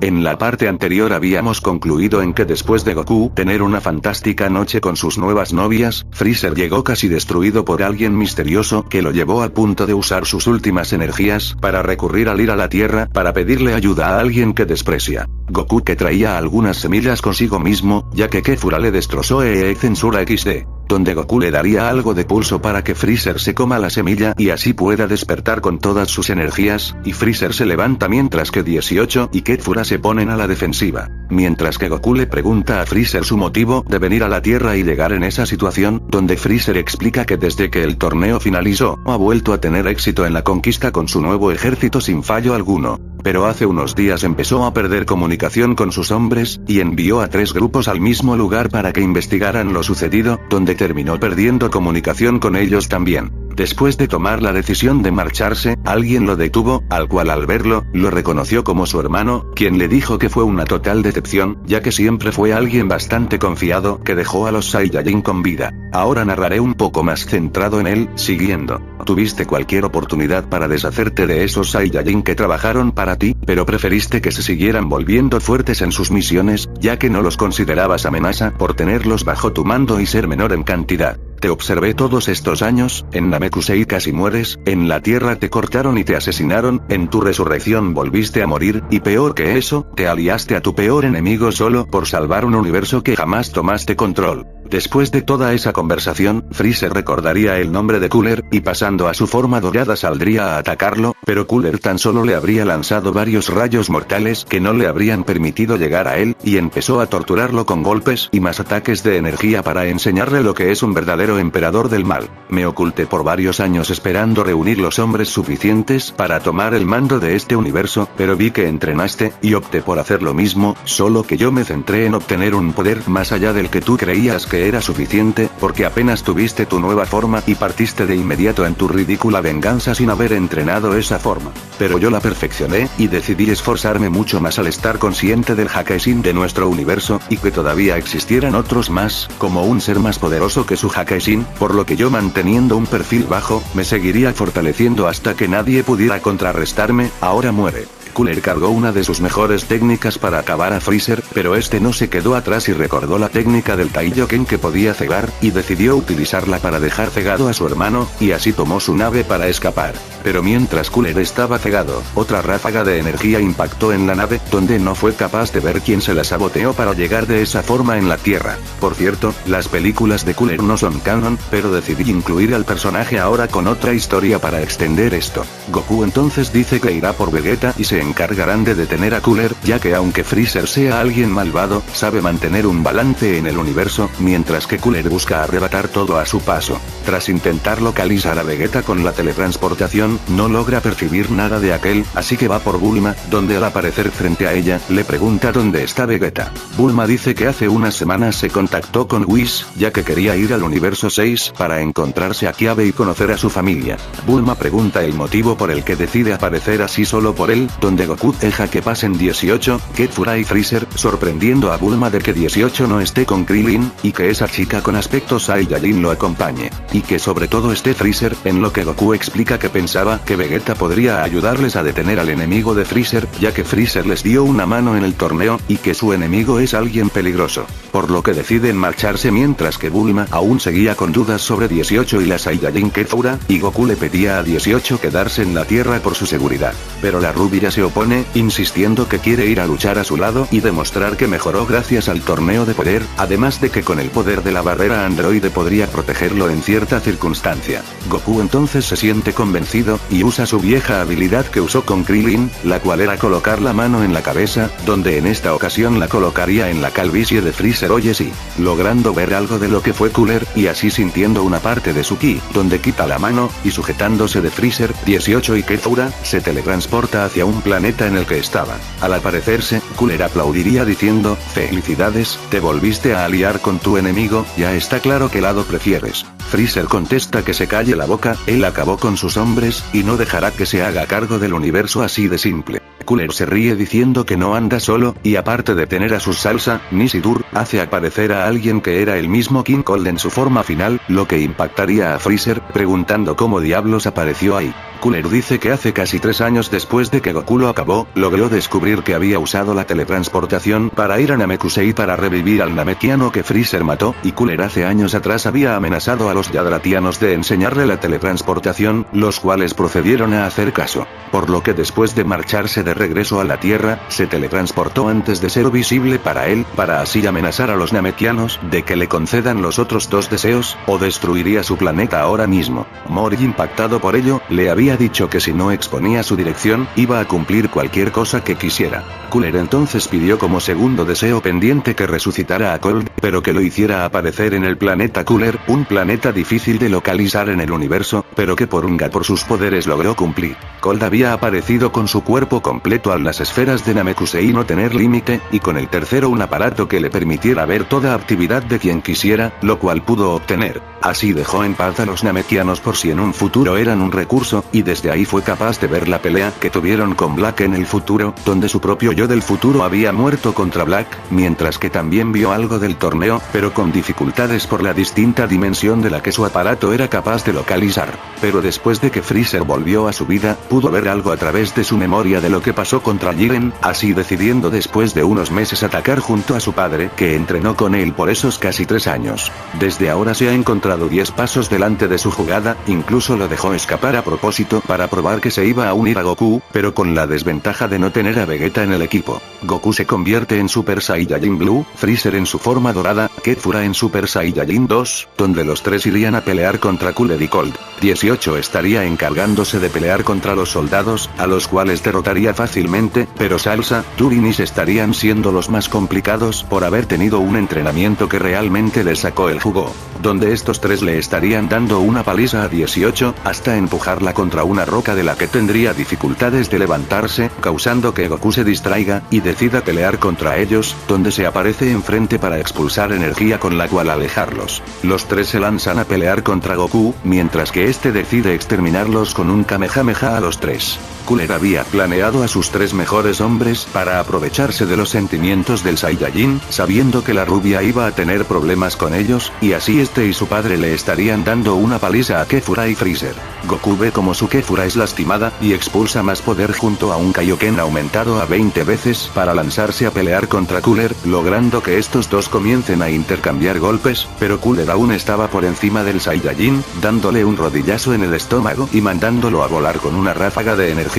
En la parte anterior habíamos concluido en que después de Goku tener una fantástica noche con sus nuevas novias, Freezer llegó casi destruido por alguien misterioso que lo llevó al punto de usar sus últimas energías para recurrir al ir a la Tierra para pedirle ayuda a alguien que desprecia. Goku, que traía algunas semillas consigo mismo, ya que Kefura le destrozó Censura XD. Donde Goku le daría algo de pulso para que Freezer se coma la semilla y así pueda despertar con todas sus energías, y Freezer se levanta mientras que 18 y Kefura se ponen a la defensiva. Mientras que Goku le pregunta a Freezer su motivo de venir a la Tierra y llegar en esa situación, donde Freezer explica que desde que el torneo finalizó, ha vuelto a tener éxito en la conquista con su nuevo ejército sin fallo alguno. Pero hace unos días empezó a perder comunicación con sus hombres, y envió a 3 grupos al mismo lugar para que investigaran lo sucedido, donde terminó perdiendo comunicación con ellos también. Después de tomar la decisión de marcharse, alguien lo detuvo, al cual al verlo, lo reconoció como su hermano, quien le dijo que fue una total decepción, ya que siempre fue alguien bastante confiado que dejó a los Saiyajin con vida. Ahora narraré un poco más centrado en él, siguiendo. Tuviste cualquier oportunidad para deshacerte de esos Saiyajin que trabajaron para ti, pero preferiste que se siguieran volviendo fuertes en sus misiones, ya que no los considerabas amenaza por tenerlos bajo tu mando y ser menor en cantidad. Te observé todos estos años, en Namekusei casi mueres, en la Tierra te cortaron y te asesinaron, en tu resurrección volviste a morir, y peor que eso, te aliaste a tu peor enemigo solo por salvar un universo que jamás tomaste control. Después de toda esa conversación, Freezer recordaría el nombre de Cooler, y pasando a su forma dorada saldría a atacarlo, pero Cooler tan solo le habría lanzado varios rayos mortales que no le habrían permitido llegar a él, y empezó a torturarlo con golpes y más ataques de energía para enseñarle lo que es un verdadero emperador del mal. Me oculté por varios años esperando reunir los hombres suficientes para tomar el mando de este universo, pero vi que entrenaste, y opté por hacer lo mismo, solo que yo me centré en obtener un poder más allá del que tú creías que era suficiente, porque apenas tuviste tu nueva forma y partiste de inmediato en tu ridícula venganza sin haber entrenado esa forma. Pero yo la perfeccioné, y decidí esforzarme mucho más al estar consciente del Hakaisin de nuestro universo, y que todavía existieran otros más, como un ser más poderoso que su Hakaisin, por lo que yo manteniendo un perfil bajo, me seguiría fortaleciendo hasta que nadie pudiera contrarrestarme. Ahora muere. Cooler cargó una de sus mejores técnicas para acabar a Freezer, pero este no se quedó atrás y recordó la técnica del Taiyoken que podía cegar, y decidió utilizarla para dejar cegado a su hermano, y así tomó su nave para escapar. Pero mientras Cooler estaba cegado, otra ráfaga de energía impactó en la nave, donde no fue capaz de ver quién se la saboteó para llegar de esa forma en la Tierra. Por cierto, las películas de Cooler no son canon, pero decidí incluir al personaje ahora con otra historia para extender esto. Goku entonces dice que irá por Vegeta y se encargarán de detener a Cooler, ya que aunque Freezer sea alguien malvado, sabe mantener un balance en el universo, mientras que Cooler busca arrebatar todo a su paso. Tras intentar localizar a Vegeta con la teletransportación, no logra percibir nada de aquel, así que va por Bulma, donde al aparecer frente a ella, le pregunta dónde está Vegeta. Bulma dice que hace unas semanas se contactó con Whis, ya que quería ir al universo 6 para encontrarse a Kiabe y conocer a su familia. Bulma pregunta el motivo por el que decide aparecer así solo por él, donde Goku deja que pasen 18, Kefura y Freezer, sorprendiendo a Bulma de que 18 no esté con Krillin, y que esa chica con aspecto Saiyajin lo acompañe. Y que sobre todo esté Freezer, en lo que Goku explica que pensaba que Vegeta podría ayudarles a detener al enemigo de Freezer, ya que Freezer les dio una mano en el torneo, y que su enemigo es alguien peligroso. Por lo que deciden marcharse mientras que Bulma aún seguía con dudas sobre 18 y la Saiyajin Kefura, y Goku le pedía a 18 quedarse en la Tierra por su seguridad. Pero la rubia se opone, insistiendo que quiere ir a luchar a su lado y demostrar que mejoró gracias al torneo de poder, además de que con el poder de la barrera androide podría protegerlo en cierta circunstancia. Goku entonces se siente convencido, y usa su vieja habilidad que usó con Krillin, la cual era colocar la mano en la cabeza, donde en esta ocasión la colocaría en la calvicie de Freezer Oyesi, logrando ver algo de lo que fue Cooler, y así sintiendo una parte de su ki, donde quita la mano, y sujetándose de Freezer, 18 y Kefura, se teletransporta hacia un planeta en el que estaban. Al aparecerse, Cooler aplaudiría diciendo, «Felicidades, te volviste a aliar con tu enemigo, ya está claro qué lado prefieres». Freezer contesta que se calle la boca, él acabó con sus hombres, y no dejará que se haga cargo del universo así de simple. Cooler se ríe diciendo que no anda solo, y aparte de tener a su salsa, Nisidur, hace aparecer a alguien que era el mismo King Cold en su forma final, lo que impactaría a Freezer, preguntando cómo diablos apareció ahí. Cooler dice que hace casi 3 años después de que Goku lo acabó, logró descubrir que había usado la teletransportación para ir a Namekusei para revivir al Namekiano que Freezer mató, y Cooler hace años atrás había amenazado a los Yadratianos de enseñarle la teletransportación, los cuales procedieron a hacer caso. Por lo que después de marcharse de regreso a la Tierra, se teletransportó antes de ser visible para él, para así amenazar a los Namekianos de que le concedan los otros 2 deseos, o destruiría su planeta ahora mismo. Mori, impactado por ello, le había dicho que si no exponía su dirección, iba a cumplir cualquier cosa que quisiera. Cooler entonces pidió como segundo deseo pendiente que resucitara a Cold, pero que lo hiciera aparecer en el planeta Cooler, un planeta difícil de localizar en el universo, pero que por sus poderes logró cumplir. Cold había aparecido con su cuerpo completo a las esferas de Namekusei no tener límite, y con el tercero un aparato que le permitiera ver toda actividad de quien quisiera, lo cual pudo obtener. Así dejó en paz a los Namekianos por si en un futuro eran un recurso, y desde ahí fue capaz de ver la pelea que tuvieron con Black en el futuro, donde su propio yo del futuro había muerto contra Black, mientras que también vio algo del torneo, pero con dificultades por la distinta dimensión de la que su aparato era capaz de localizar. Pero después de que Freezer volvió a su vida, pudo ver algo a través de su memoria de lo que pasó contra Jiren, así decidiendo después de unos meses atacar junto a su padre, que entrenó con él por esos casi 3 años. Desde ahora se ha encontrado 10 pasos delante de su jugada, incluso lo dejó escapar a propósito para probar que se iba a unir a Goku, pero con la desventaja de no tener a Vegeta en el equipo. Goku se convierte en Super Saiyajin Blue, Freezer en su forma dorada, Kefura en Super Saiyajin 2, donde los 3 irían a pelear contra Cooler y Cold. 18 estaría encargándose de pelear contra los soldados, a los cuales derrotaría fácilmente, pero Salsa, Turinis estarían siendo los más complicados por haber tenido un entrenamiento que realmente les sacó el jugo, donde estos 3 le estarían dando una paliza a 18, hasta empujarla contra una roca de la que tendría dificultades de levantarse, causando que Goku se distraiga, y decida pelear contra ellos, donde se aparece enfrente para expulsar energía con la cual alejarlos. Los 3 se lanzan a pelear contra Goku, mientras que este decide exterminarlos con un Kamehameha a los 3. Cooler había planeado a sus 3 mejores hombres para aprovecharse de los sentimientos del Saiyajin, sabiendo que la rubia iba a tener problemas con ellos, y así este y su padre le estarían dando una paliza a Kefura y Freezer. Goku ve como su Kefura es lastimada, y expulsa más poder junto a un Kaioken aumentado a 20 veces para lanzarse a pelear contra Cooler, logrando que estos 2 comiencen a intercambiar golpes, pero Cooler aún estaba por encima del Saiyajin, dándole un rodillazo en el estómago y mandándolo a volar con una ráfaga de energía.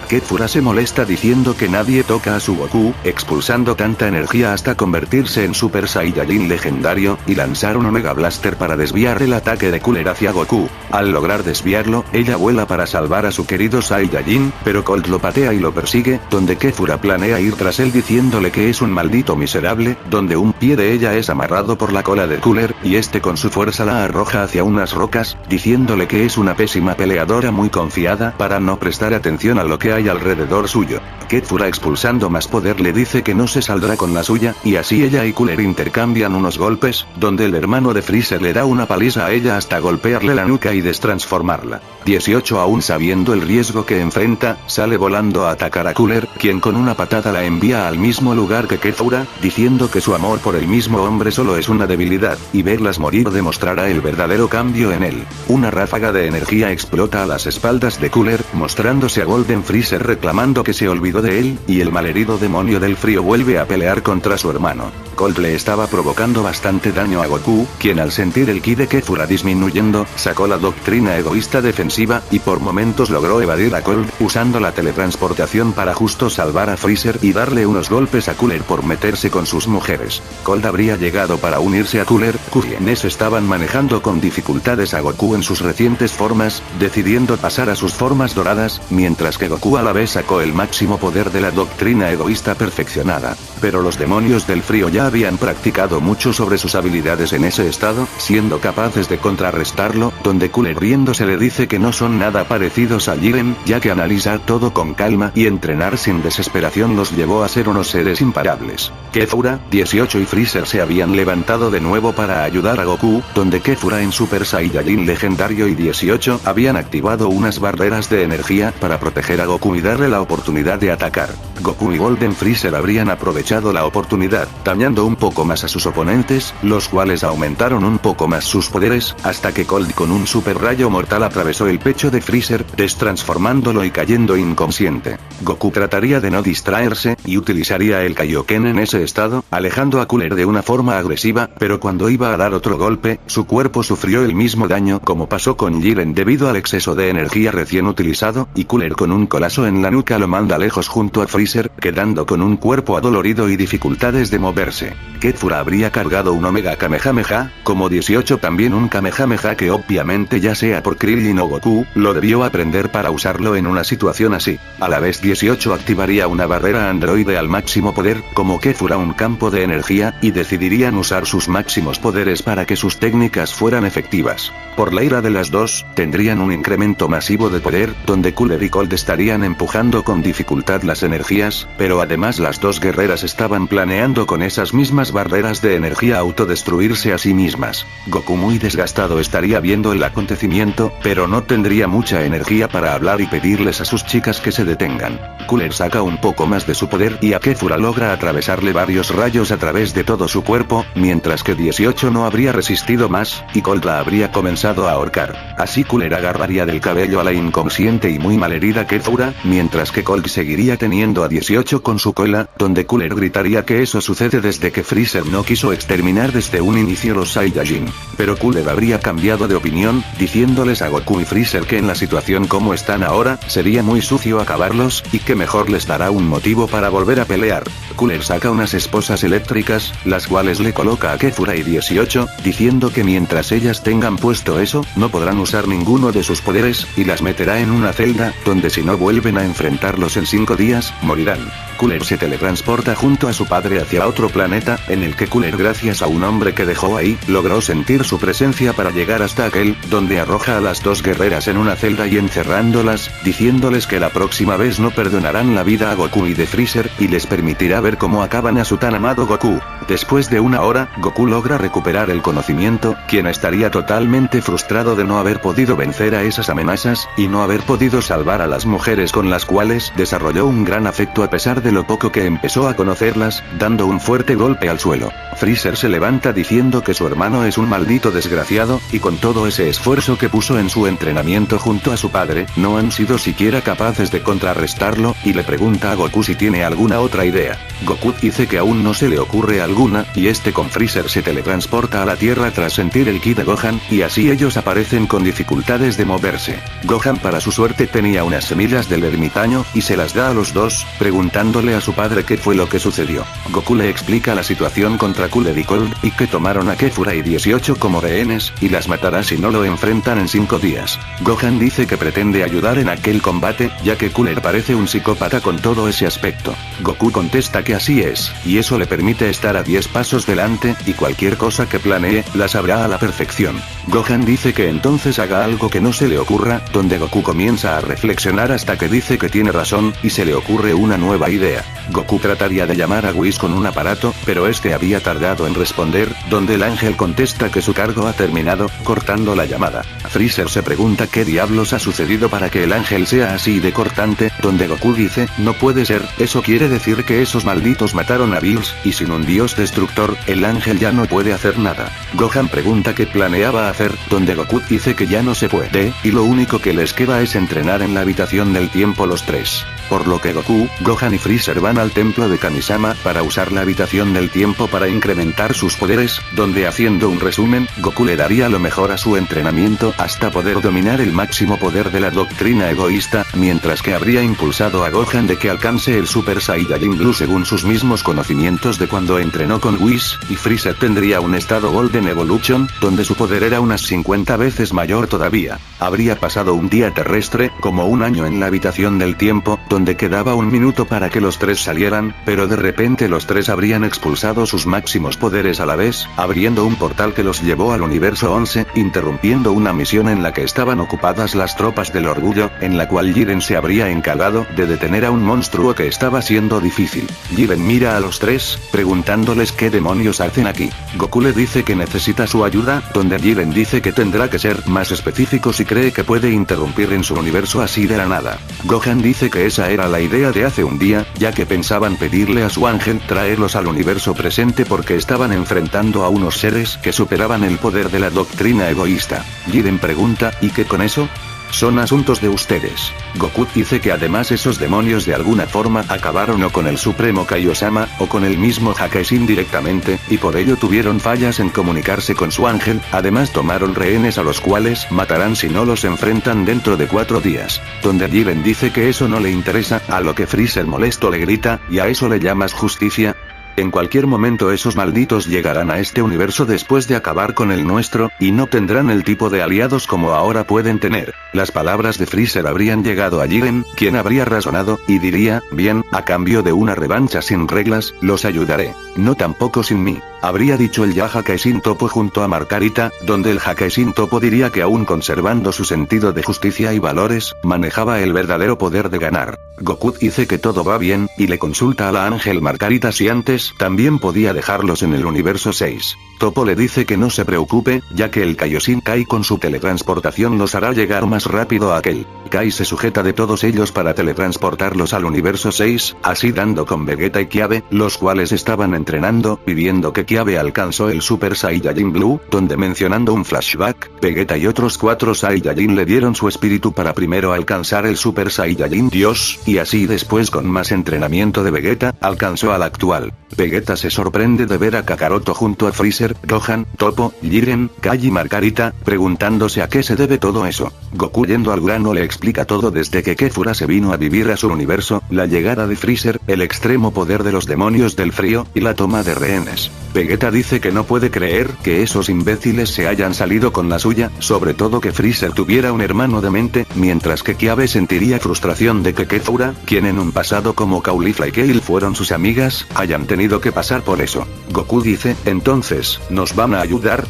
Kefura se molesta diciendo que nadie toca a su Goku, expulsando tanta energía hasta convertirse en Super Saiyajin legendario, y lanzar un Omega Blaster para desviar el ataque de Cooler hacia Goku. Al lograr desviarlo, ella vuela para salvar a su querido Saiyajin, pero Cold lo patea y lo persigue, donde Kefura planea ir tras él diciéndole que es un maldito miserable, donde un pie de ella es amarrado por la cola de Cooler, y este con su fuerza la arroja hacia unas rocas, diciéndole que es una pésima peleadora muy confiada para no prestar atención a lo que hay alrededor suyo. Kefura expulsando más poder le dice que no se saldrá con la suya, y así ella y Cooler intercambian unos golpes, donde el hermano de Freezer le da una paliza a ella hasta golpearle la nuca y destransformarla. 18 aún sabiendo el riesgo que enfrenta, sale volando a atacar a Cooler, quien con una patada la envía al mismo lugar que Kefura, diciendo que su amor por el mismo hombre solo es una debilidad, y verlas morir demostrará el verdadero cambio en él. Una ráfaga de energía explota a las espaldas de Cooler, mostrándose a Golden Freezer reclamando que se olvidó de él, y el malherido demonio del frío vuelve a pelear contra su hermano. Cold le estaba provocando bastante daño a Goku, quien al sentir el ki de Kefura disminuyendo, sacó la doctrina egoísta defensiva, y por momentos logró evadir a Cold, usando la teletransportación para justo salvar a Freezer y darle unos golpes a Cooler por meterse con sus mujeres. Cold habría llegado para unirse a Cooler, quienes estaban manejando con dificultades a Goku en sus recientes formas, decidiendo pasar a sus formas doradas, mientras que Goku a la vez sacó el máximo poder de la doctrina egoísta perfeccionada. Pero los demonios del frío ya habían practicado mucho sobre sus habilidades en ese estado, siendo capaces de contrarrestarlo, donde Cooler riéndose le dice que no son nada parecidos a Jiren, ya que analizar todo con calma y entrenar sin desesperación los llevó a ser unos seres imparables. Kefura, 18 y Freezer se habían levantado de nuevo para ayudar a Goku, donde Kefura en Super Saiyajin legendario y 18 habían activado unas barreras de energía para proteger a Goku y darle la oportunidad de atacar. Goku y Golden Freezer habrían aprovechado la oportunidad, dañando un poco más a sus oponentes, los cuales aumentaron un poco más sus poderes, hasta que Cold con un super rayo mortal atravesó el pecho de Freezer, destransformándolo y cayendo inconsciente. Goku trataría de no distraerse, y utilizaría el Kaioken en ese estado, alejando a Cooler de una forma agresiva, pero cuando iba a dar otro golpe, su cuerpo sufrió el mismo daño como pasó con Jiren debido al exceso de energía recién utilizado, y Cooler con un colazo en la nuca lo manda lejos junto a Freezer, quedando con un cuerpo adolorido y dificultades de moverse. Kefura habría cargado un Omega Kamehameha, como 18 también un Kamehameha que obviamente ya sea por Krillin o Goku, lo debió aprender para usarlo en una situación así. A la vez 18 activaría una barrera androide al máximo poder, como Kefura un campo de energía, y decidirían usar sus máximos poderes para que sus técnicas fueran efectivas. Por la ira de las dos, tendrían un incremento masivo de poder, donde Cooler y Cold estarían empujando con dificultad las energías, pero además las dos guerreras estaban planeando con esas mismas barreras de energía autodestruirse a sí mismas. Goku muy desgastado estaría viendo el acontecimiento, pero no tendría mucha energía para hablar y pedirles a sus chicas que se detengan. Cooler saca un poco más de su poder y a Kefura logra atravesarle varios rayos a través de todo su cuerpo, mientras que 18 no habría resistido más, y Cold la habría comenzado a ahorcar. Así Cooler agarraría del cabello a la inconsciente y muy malherida Kefura, mientras que Cold seguiría teniendo a 18 con su cola, donde Cooler gritaría que eso sucede desde que Freezer no quiso exterminar desde un inicio los Saiyajin. Pero Cooler habría cambiado de opinión, diciéndoles a Goku y Freezer que en la situación como están ahora, sería muy sucio acabarlos, y que mejor les dará un motivo para volver a pelear. Cooler saca unas esposas eléctricas, las cuales le coloca a Kefura y 18, diciendo que mientras ellas tengan puesto eso, no podrán usar ninguno de sus poderes, y las meterá en una celda, donde si no vuelven a enfrentarlos en 5 días, morirán. Cooler se teletransporta junto a su padre hacia otro planeta, en el que Cooler gracias a un hombre que dejó ahí, logró sentir su presencia para llegar hasta aquel, donde arroja a las dos guerreras en una celda y encerrándolas, diciéndoles que la próxima vez no perdonarán la vida a Goku y de Freezer, y les permitirá ver cómo acaban a su tan amado Goku. Después de una hora, Goku logra recuperar el conocimiento, quien estaría totalmente frustrado de no haber podido vencer a esas amenazas, y no haber podido salvar a las mujeres con las cuales desarrolló un gran afecto a pesar de lo poco que empezó a conocerlas, dando un fuerte golpe al suelo. Freezer se levanta diciendo que su hermano es un maldito desgraciado, y con todo ese esfuerzo que puso en su entrenamiento junto a su padre, no han sido siquiera capaces de contrarrestarlo, y le pregunta a Goku si tiene alguna otra idea. Goku dice que aún no se le ocurre alguna, y este con Freezer se teletransporta a la Tierra tras sentir el ki de Gohan, y así ellos aparecen con dificultades de moverse. Gohan para su suerte tenía unas semillas del ermitaño, y se las da a los dos, preguntándole a su padre qué fue lo que sucedió. Goku le explica la situación contra Cooler y Cold, y que tomaron a Kefura y 18 como rehenes, y las matará si no lo enfrentan en 5 días. Gohan dice que pretende ayudar en aquel combate, ya que Cooler parece un psicópata con todo ese aspecto. Goku contesta que así es, y eso le permite estar a 10 pasos delante, y cualquier cosa que planee, la sabrá a la perfección. Gohan dice que entonces haga algo que no se le ocurra, donde Goku comienza a reflexionar hasta que dice que tiene razón, y se le ocurre una nueva idea. Goku trataría de llamar a Whis con un aparato, pero este había tardado en responder, donde el ángel contesta que su cargo ha terminado, cortando la llamada. Freezer se pregunta qué diablos ha sucedido para que el ángel sea así de cortante, donde Goku dice, no puede ser, eso quiere decir que esos malditos mataron a Bills, y sin un dios destructor, el ángel ya no puede hacer nada. Gohan pregunta qué planeaba hacer, donde Goku dice que ya no se puede, y lo único que les queda es entrenar en la habitación del tiempo los tres. Por lo que Goku, Gohan y Freezer van al templo de Kamisama para usar la habitación del tiempo para incrementar sus poderes, donde haciendo un resumen, Goku le daría lo mejor a su entrenamiento hasta poder dominar el máximo poder de la doctrina egoísta, mientras que habría impulsado a Gohan de que alcance el Super Saiyajin Blue según sus mismos conocimientos de cuando entrenó con Whis, y Freezer tendría un estado Golden Evolution, donde su poder era unas 50 veces mayor todavía. Habría pasado un día terrestre, como un año en la habitación del tiempo, donde donde quedaba un minuto para que los tres salieran, pero de repente los tres habrían expulsado sus máximos poderes a la vez, abriendo un portal que los llevó al universo 11, interrumpiendo una misión en la que estaban ocupadas las tropas del orgullo, en la cual Jiren se habría encargado de detener a un monstruo que estaba siendo difícil. Jiren mira a los tres, preguntándoles qué demonios hacen aquí. Goku le dice que necesita su ayuda, donde Jiren dice que tendrá que ser más específico si cree que puede interrumpir en su universo así de la nada. Gohan dice que esa era la idea de hace un día, ya que pensaban pedirle a su ángel traerlos al universo presente porque estaban enfrentando a unos seres que superaban el poder de la doctrina egoísta. Jiren pregunta, ¿y qué con eso? Son asuntos de ustedes. Goku dice que además esos demonios de alguna forma acabaron o con el Supremo Kaiosama, o con el mismo Hakeshin directamente, y por ello tuvieron fallas en comunicarse con su ángel, además tomaron rehenes a los cuales matarán si no los enfrentan dentro de 4 días. Donde Jiren dice que eso no le interesa, a lo que Freezer molesto le grita, ¿y a eso le llamas justicia? En cualquier momento esos malditos llegarán a este universo después de acabar con el nuestro, y no tendrán el tipo de aliados como ahora pueden tener. Las palabras de Freezer habrían llegado a Jiren, quien habría razonado, y diría, bien, a cambio de una revancha sin reglas, los ayudaré. No tampoco sin mí. Habría dicho el ya Hakeshin Topo junto a Margarita, donde el Hakeshin Topo diría que aún conservando su sentido de justicia y valores, manejaba el verdadero poder de ganar. Goku dice que todo va bien, y le consulta a la ángel Margarita si antes también podía dejarlos en el universo 6. Topo le dice que no se preocupe, ya que el Kaioshin Kai con su teletransportación los hará llegar más rápido a aquel. Kai se sujeta de todos ellos para teletransportarlos al universo 6, así dando con Vegeta y Kiabe, los cuales estaban entrenando, pidiendo que Kiabe alcanzó el Super Saiyajin Blue, donde mencionando un flashback, Vegeta y otros 4 Saiyajin le dieron su espíritu para primero alcanzar el Super Saiyajin Dios, y así después con más entrenamiento de Vegeta, alcanzó al actual. Vegeta se sorprende de ver a Kakaroto junto a Freezer, Gohan, Topo, Jiren, Kai y Margarita, preguntándose a qué se debe todo eso. Goku yendo al grano le explica todo desde que Kefura se vino a vivir a su universo, la llegada de Freezer, el extremo poder de los demonios del frío, y la toma de rehenes. Vegeta dice que no puede creer que esos imbéciles se hayan salido con la suya, sobre todo que Freezer tuviera un hermano demente, mientras que Kiabe sentiría frustración de que Kefura, quien en un pasado como Caulifla y Kale fueron sus amigas, hayan tenido que pasar por eso. Goku dice, entonces, ¿nos van a ayudar?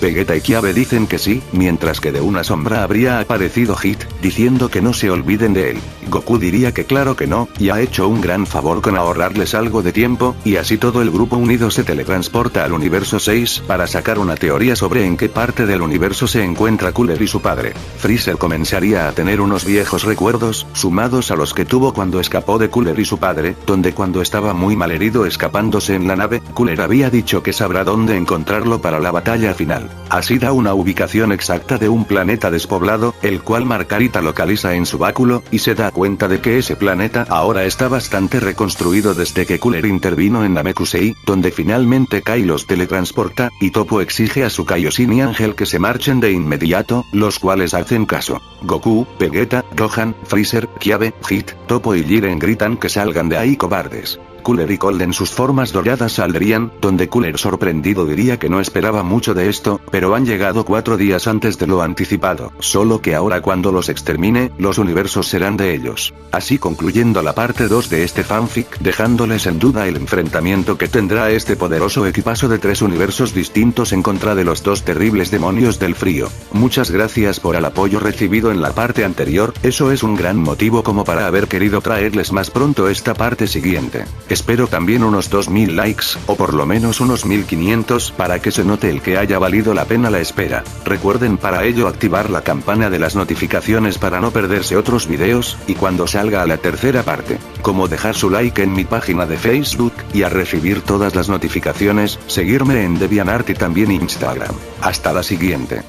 Vegeta y Kiabe dicen que sí, mientras que de una sombra habría aparecido Hit, diciendo que no se olviden de él. Goku diría que claro que no, y ha hecho un gran favor con ahorrarles algo de tiempo, y así todo el grupo unido se teletransporta al universo 6 para sacar una teoría sobre en qué parte del universo se encuentra Cooler y su padre. Freezer comenzaría a tener unos viejos recuerdos, sumados a los que tuvo cuando escapó de Cooler y su padre, donde cuando estaba muy malherido escapándose en la nave, Cooler había dicho que sabrá dónde encontrarlo para la batalla final. Así da una ubicación exacta de un planeta despoblado, el cual Margarita localiza en su báculo, y se da cuenta de que ese planeta ahora está bastante reconstruido desde que Cooler intervino en Namekusei, donde finalmente Kai los teletransporta, y Topo exige a su Kaioshin y Ángel que se marchen de inmediato, los cuales hacen caso. Goku, Vegeta, Gohan, Freezer, Kiabe, Hit, Topo y Jiren gritan que salgan de ahí cobardes. Cooler y Cold en sus formas doradas saldrían, donde Cooler sorprendido diría que no esperaba mucho de esto, pero han llegado 4 días antes de lo anticipado, solo que ahora cuando los extermine, los universos serán de ellos. Así concluyendo la parte 2 de este fanfic, dejándoles en duda el enfrentamiento que tendrá este poderoso equipazo de 3 universos distintos en contra de los 2 terribles demonios del frío. Muchas gracias por el apoyo recibido en la parte anterior, eso es un gran motivo como para haber querido traerles más pronto esta parte siguiente. Espero también unos 2000 likes, o por lo menos unos 1500, para que se note el que haya valido la pena la espera. Recuerden para ello activar la campana de las notificaciones para no perderse otros videos, y cuando salga a la tercera parte, como dejar su like en mi página de Facebook, y a recibir todas las notificaciones, seguirme en DeviantArt y también Instagram. Hasta la siguiente.